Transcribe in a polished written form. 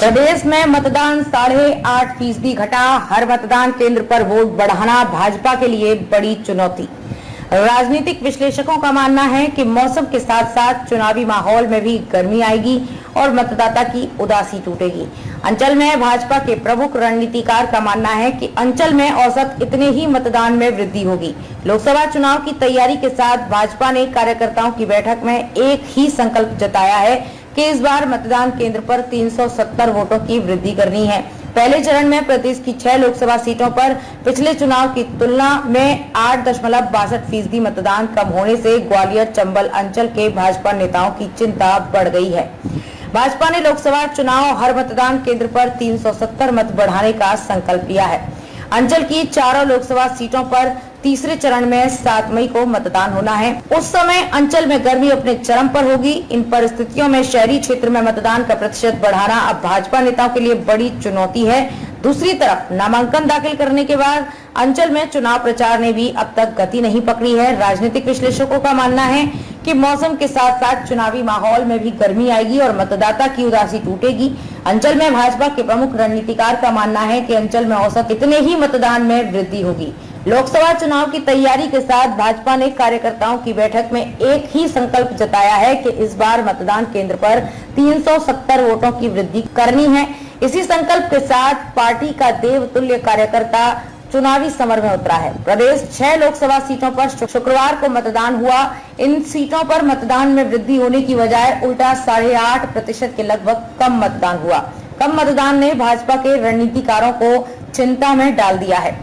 प्रदेश में मतदान 8.5% घटा। हर मतदान केंद्र पर वोट बढ़ाना भाजपा के लिए बड़ी चुनौती। राजनीतिक विश्लेषकों का मानना है कि मौसम के साथ साथ चुनावी माहौल में भी गर्मी आएगी और मतदाता की उदासी टूटेगी। अंचल में भाजपा के प्रमुख रणनीतिकार का मानना है कि अंचल में औसत इतने ही मतदान में वृद्धि होगी। लोकसभा चुनाव की तैयारी के साथ भाजपा ने कार्यकर्ताओं की बैठक में एक ही संकल्प जताया है कि इस बार मतदान केंद्र पर 370 वोटों की वृद्धि करनी है। पहले चरण में प्रदेश की 6 लोकसभा सीटों पर पिछले चुनाव की तुलना में 8.62% मतदान कम होने से ग्वालियर चंबल अंचल के भाजपा नेताओं की चिंता बढ़ गई है। भाजपा ने लोकसभा चुनाव हर मतदान केंद्र पर 370 मत बढ़ाने का संकल्प लिया है। अंचल की 4 लोकसभा सीटों पर तीसरे चरण में 7 मई को मतदान होना है। उस समय अंचल में गर्मी अपने चरम पर होगी। इन परिस्थितियों में शहरी क्षेत्र में मतदान का प्रतिशत बढ़ाना अब भाजपा नेताओं के लिए बड़ी चुनौती है। दूसरी तरफ नामांकन दाखिल करने के बाद अंचल में चुनाव प्रचार ने भी अब तक गति नहीं पकड़ी है। राजनीतिक विश्लेषकों का मानना है कि मौसम के साथ साथ चुनावी माहौल में भी गर्मी आएगी और मतदाता की उदासी टूटेगी। अंचल में भाजपा के प्रमुख रणनीतिकार का मानना है कि अंचल में औसत इतने ही मतदान में वृद्धि होगी। लोकसभा चुनाव की तैयारी के साथ भाजपा ने कार्यकर्ताओं की बैठक में एक ही संकल्प जताया है कि इस बार मतदान केंद्र पर 370 वोटों की वृद्धि करनी है। इसी संकल्प के साथ पार्टी का देवतुल्य कार्यकर्ता चुनावी समर में उतरा है। प्रदेश 6 लोकसभा सीटों पर शुक्रवार को मतदान हुआ। इन सीटों पर मतदान में वृद्धि होने की बजाय उल्टा 8.5% के लगभग कम मतदान हुआ। कम मतदान ने भाजपा के रणनीतिकारों को चिंता में डाल दिया है।